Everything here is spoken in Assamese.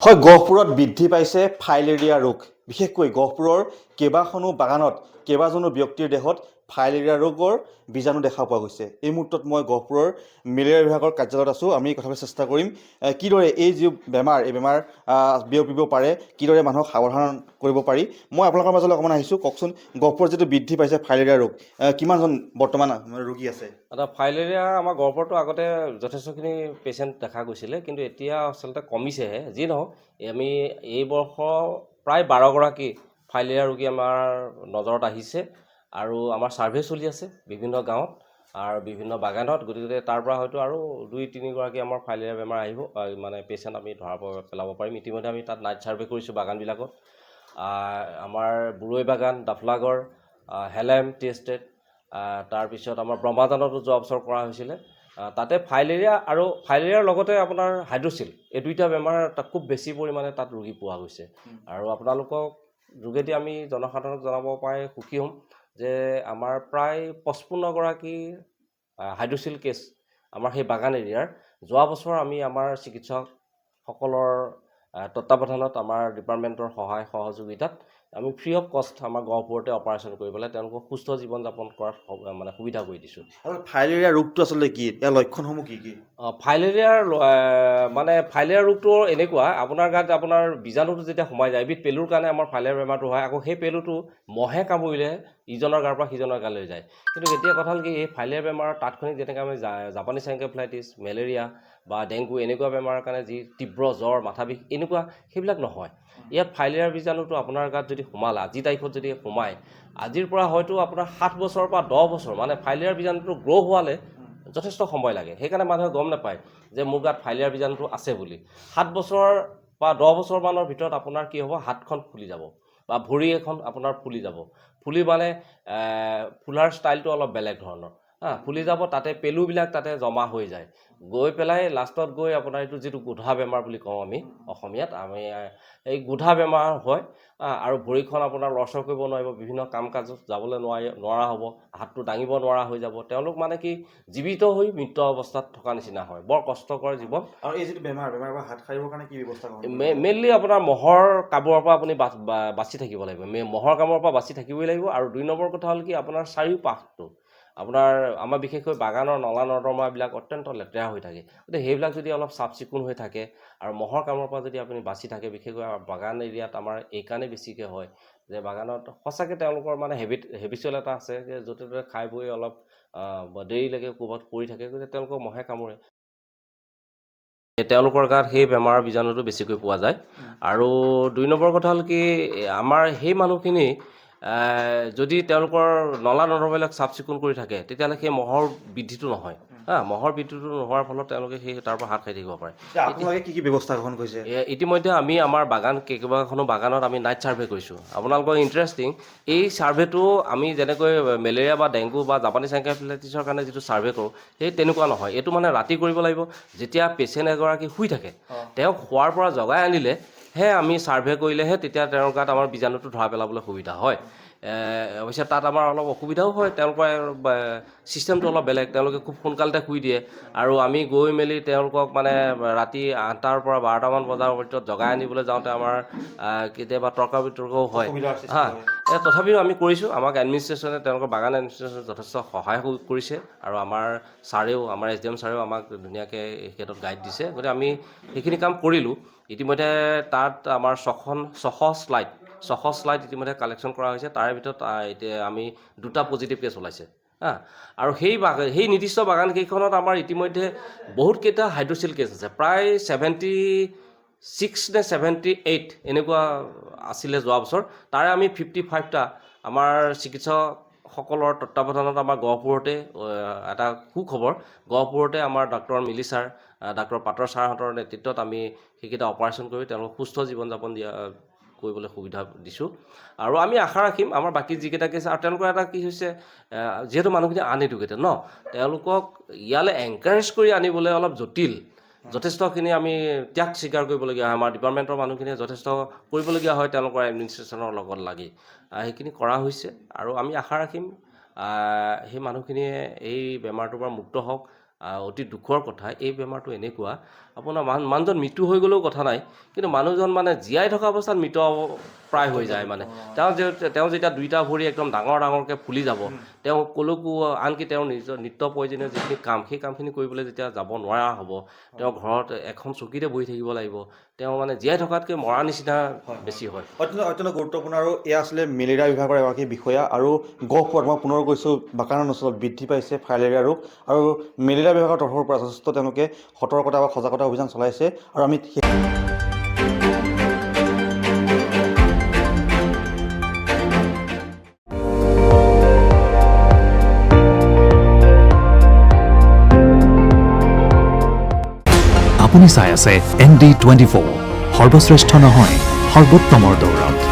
হয়, গহপুৰত বৃদ্ধি পাইছে ফাইলেৰিয়া ৰোগ। বিশেষকৈ গহপুৰৰ কেইবাখনো বাগানত কেইবাজনো ব্যক্তিৰ দেহত ফাইলেৰিয়া ৰোগৰ বীজাণু দেখা পোৱা গৈছে। এই মুহূৰ্তত মই গহপুৰৰ মেলেৰিয়া বিভাগৰ কাৰ্যালয়ত আছোঁ। আমি কথা পাতিব চেষ্টা কৰিম কিদৰে এই যি বেমাৰ বিয়পিব পাৰে, কিদৰে মানুহক সাৱধান কৰিব পাৰি। মই আপোনালোকৰ মাজলৈ অকণমান আহিছোঁ। কওকচোন, গহপুৰত যিটো বৃদ্ধি পাইছে ফাইলেৰিয়া ৰোগ, কিমানজন বৰ্তমান ৰোগী আছে? ফাইলেৰিয়া আমাৰ গহপুৰতো আগতে যথেষ্টখিনি পেচেণ্ট দেখা গৈছিলে, কিন্তু এতিয়া আচলতে কমিছেহে। যি নহওক, আমি এই বৰ্ষ প্ৰায় 12গৰাকী ফাইলেৰিয়া ৰোগী আমাৰ নজৰত আহিছে আৰু আমাৰ ছাৰ্ভে চলি আছে বিভিন্ন গাঁৱত আৰু বিভিন্ন বাগানত। গতিকে তাৰ পৰা হয়তো আৰু 2-3গৰাকী আমাৰ ফাইলেৰিয়া বেমাৰ আহিব, মানে পেচেণ্ট আমি পেলাব পাৰিম। ইতিমধ্যে আমি তাত নাইট ছাৰ্ভে কৰিছোঁ বাগানবিলাকত। আমাৰ বুৰৈ বাগান, ডাফলাগড়, হেলেম টি এষ্টেট, তাৰপিছত আমাৰ ব্ৰহ্মাজানতো যোৱা বছৰ কৰা হৈছিলে। তাতে ফাইলেৰিয়া আৰু ফাইলেৰিয়াৰ লগতে আপোনাৰ হাইড্ৰচিল, এই দুইটা বেমাৰ তাত খুব বেছি পৰিমাণে তাত ৰোগী পোৱা গৈছে। আৰু আপোনালোকক যোগেদি আমি জনসাধাৰণক জনাব পাই সুখী হ'ম যে আমাৰ প্ৰায় 55গৰাকী হাইড্ৰচিল কেছ আমাৰ সেই বাগান এৰিয়াৰ যোৱা বছৰ আমি আমাৰ চিকিৎসকসকলৰ তত্বাৱধানত আমাৰ ডিপাৰ্টমেণ্টৰ সহায় সহযোগিতাত আমি ফ্ৰী অফ কষ্ট আমাৰ গহপুৰতে অপাৰেশ্যন কৰি পেলাই তেওঁলোকক সুস্থ জীৱন যাপন কৰাত মানে সুবিধা কৰি দিছোঁ। আৰু ফাইলেৰিয়া ৰোগটো আচলতে কি? ইয়াৰ লক্ষণসমূহ কি কি? ফাইলেৰিয়া ৰোগটো এনেকুৱা, আপোনাৰ গাত আপোনাৰ বীজাণুটো যেতিয়া সোমাই যায়, এবিধ পেলুৰ কাৰণে আমাৰ ফাইলেৰিয়া বেমাৰটো হয়। আকৌ সেই পেলুটো মহে কামুৰিলে ইজনৰ গাৰ পৰা সিজনৰ গালৈ যায়। কিন্তু এতিয়া কথা হ'ল কি, এই ফাইলেৰিয়া বেমাৰৰ তাৎক্ষণিক যেনেকৈ আমি জাপানীজ এনকেফেলাইটিছ, মেলেৰিয়া বা ডেংগু এনেকুৱা বেমাৰৰ কাৰণে যি তীব্ৰ জ্বৰ, মাথা বিষ এনেকুৱা, সেইবিলাক নহয়। ইয়াত ফাইলেৰিয়া বীজাণুটো আপোনাৰ গাত যদি সোমাল, আজি তাৰিখত যদি সোমায়, আজিৰ পৰা হয়তো আপোনাৰ 7 বছৰৰ পৰা 10 বছৰ, মানে ফাইলেৰিয়া বীজাণুটো গ্ৰ' হোৱালে যথেষ্ট সময় লাগে। সেইকাৰণে মানুহে গম নাপায় যে মোৰ গাত ফাইলেৰিয়া বীজাণুটো আছে বুলি। 7 বছৰ বা 10 বছৰমানৰ ভিতৰত আপোনাৰ কি হ'ব, হাতখন ফুলি যাব বা ভৰি এখন আপোনাৰ ফুলি যাব। ফুলি মানে ফুলাৰ ষ্টাইলটো অলপ বেলেগ ধৰণৰ, ফুলি যাব। তাতে পেলুবিলাক তাতে জমা হৈ যায়, গৈ পেলাই লাষ্টত গৈ আপোনাৰ এইটো যিটো গোধা বেমাৰ বুলি কওঁ আমি অসমীয়াত, আমি এই গোধা বেমাৰ হয়। আৰু ভৰিখন আপোনাৰ লৰচৰ কৰিব নোৱাৰিব, বিভিন্ন কাম কাজত যাবলৈ নোৱাৰা হ'ব, হাতটো দাঙিব নোৱাৰা হৈ যাব। তেওঁলোক মানে কি জীৱিত হৈ মৃত্যু অৱস্থাত থকা নিচিনা হয়। বৰ কষ্টকৰ জীৱন। আৰু এই যিটো বেমাৰৰ পৰা হাত সাৰিবৰ কাৰণে কি ব্যৱস্থা গ্ৰহণ কৰিব? মেইনলি আপোনাৰ মহৰ কামোৰৰ পৰা আপুনি বাচি থাকিব লাগিব। মহৰ কামোৰৰ পৰা বাচি থাকিবই লাগিব। আৰু 2 নম্বৰ কথা হ'ল কি, আপোনাৰ চাৰিওপাশটো আমাৰ বিশেষকৈ বাগানৰ নলা নৰ্দমাবিলাক অত্যন্ত লেতেৰা হৈ থাকে। গতিকে সেইবিলাক যদি অলপ চাফ চিকুণ হৈ থাকে আৰু মহৰ কামৰ পৰা যদি আপুনি বাচি থাকে, বিশেষকৈ বাগান এৰিয়াত আমাৰ এইকাৰণে বেছিকৈ হয় যে বাগানত সঁচাকৈ তেওঁলোকৰ মানে হেবিচুৱেল এটা আছে যে য'তে ত'তে খাই বৈ অলপ দেৰিলৈকে ক'ৰবাত পৰি থাকে, গতিকে তেওঁলোকক মহে কামোৰে। তেওঁলোকৰ গাত সেই বেমাৰৰ বীজাণুটো বেছিকৈ পোৱা যায়। আৰু 2 নম্বৰ কথা হ'ল কি, আমাৰ সেই মানুহখিনি যদি তেওঁলোকৰ নলা নৰ্দমাবিলাক চাফ চিকুণ কৰি থাকে, তেতিয়াহ'লে সেই মহৰ বৃদ্ধিটো নহয়। মহৰ বৃদ্ধিটো নোহোৱাৰ ফলত তেওঁলোকে সেই তাৰ পৰা হাত সাৰি থাকিব পাৰে। আপোনালোকে কি কি ব্যৱস্থা গ্ৰহণ কৰিছে? ইতিমধ্যে আমি আমাৰ কেইবাখনো বাগানত আমি নাইট ছাৰ্ভে কৰিছোঁ। আপোনালোকৰ ইণ্টাৰেষ্টিং, এই ছাৰ্ভেটো আমি যেনেকৈ মেলেৰিয়া বা ডেংগু বা জাপানীজ এনকেফেলাইটিছৰ কাৰণে যিটো ছাৰ্ভে কৰোঁ, সেই তেনেকুৱা নহয়। এইটো মানে ৰাতি কৰিব লাগিব। যেতিয়া পেচেণ্ট এগৰাকী শুই থাকে, তেওঁক শোৱাৰ পৰা জগাই আনিলেহে আমি ছাৰ্ভে কৰিলেহে তেতিয়া তেওঁৰ গাত আমাৰ বীজাণুটো ধৰা পেলাবলৈ সুবিধা হয়। অৱশ্যে তাত আমাৰ অলপ অসুবিধাও হয়। তেওঁলোকৰ ছিষ্টেমটো অলপ বেলেগ। তেওঁলোকে খুব সোনকালতে শুই দিয়ে আৰু আমি গৈ মেলি তেওঁলোকক মানে ৰাতি 8টাৰ পৰা 12টামান বজাৰ ভিতৰত জগাই আনিবলৈ যাওঁতে আমাৰ কেতিয়াবা তৰ্ক বিতৰ্কও হয়। তথাপিও আমি কৰিছোঁ। আমাক এডমিনিষ্ট্ৰেশ্যনে, তেওঁলোকৰ বাগান এডমিনিষ্ট্ৰেশ্যনে যথেষ্ট সহায় কৰিছে আৰু আমাৰ SDM ছাৰেও আমাক ধুনীয়াকৈ এই ক্ষেত্ৰত গাইড দিছে। গতিকে আমি সেইখিনি কাম কৰিলোঁ। ইতিমধ্যে তাত আমাৰ 600 শ্লাইড ইতিমধ্যে কালেকশ্যন কৰা হৈছে। তাৰে ভিতৰত এতিয়া আমি 2টা পজিটিভ কেছ ওলাইছে। আৰু সেই নিৰ্দিষ্ট বাগানকেইখনত আমাৰ ইতিমধ্যে বহুতকেইটা হাইড্ৰচিল কেছ আছে। প্ৰায় 76 নে 78 এনেকুৱা আছিলে যোৱা বছৰ। তাৰে আমি 55টা আমাৰ চিকিৎসকসকলৰ তত্বাৱধানত আমাৰ গহপুৰতে এটা সুখবৰ, গহপুৰতে আমাৰ ডক্টৰ মিলি ছাৰ, ডক্টৰ পাটৰ ছাৰহঁতৰ নেতৃত্বত আমি সেইকেইটা অপাৰেশ্যন কৰি তেওঁলোকক সুস্থ জীৱন যাপন কৰিবলৈ সুবিধা দিছোঁ। আৰু আমি আশা ৰাখিম আমাৰ বাকী যিকেইটা কেছ, আৰু তেওঁলোকৰ এটা কি হৈছে, যিহেতু মানুহখিনি আনএডুকেটেড তেওঁলোকক ইয়ালৈ এনকাৰেজ কৰি আনিবলৈ অলপ জটিল। যথেষ্টখিনি আমি ত্যাগ স্বীকাৰ কৰিবলগীয়া হয়। আমাৰ ডিপাৰ্টমেণ্টৰ মানুহখিনিয়ে যথেষ্ট কৰিবলগীয়া হয় তেওঁলোকৰ এডমিনিষ্ট্ৰেশ্যনৰ লগত লাগি। সেইখিনি কৰা হৈছে আৰু আমি আশা ৰাখিম সেই মানুহখিনিয়ে এই বেমাৰটোৰ পৰা মুক্ত হওক। অতি দুখৰ কথা, এই বেমাৰটো এনেকুৱা আপোনাৰ মানুহজন মৃত্যু হৈ গ'লেও কথা নাই, কিন্তু মানুহজন মানে জীয়াই থকা অৱস্থাত মৃত প্ৰায় হৈ যায় মানে। তেওঁ যেতিয়া দুইটা ভৰি একদম ডাঙৰকৈ ফুলি যাব, তেওঁ ক'লৈকো আনকি তেওঁৰ নিজৰ নিত্য প্ৰয়োজনীয় যিখিনি কাম, সেই কামখিনি কৰিবলৈ যেতিয়া যাব নোৱাৰা হ'ব, তেওঁ ঘৰত এখন চকীতে বহি থাকিব লাগিব, তেওঁ মানে জীয়াই থকাতকৈ মৰা নিচিনা বেছি হয়। অত্যন্ত গুৰুত্বপূৰ্ণ। আৰু এয়া আছিলে মেলেৰিয়া বিভাগৰ এগৰাকী বিষয়া। আৰু গহপুৰত মই পুনৰ কৈছোঁ, বাগান অঞ্চলত বৃদ্ধি পাইছে ফাইলেৰিয়া ৰোগ, আৰু মেলেৰিয়া বিভাগৰ তৰফৰ পৰা যথেষ্ট তেওঁলোকে সতৰ্কতা বা সজাগতা অভিযান চলাইছে। আৰু আমি আপুনি চাই আছে ND24, সৰ্বশ্ৰেষ্ঠ নহয় সৰ্বোত্তমৰ দৌৰত।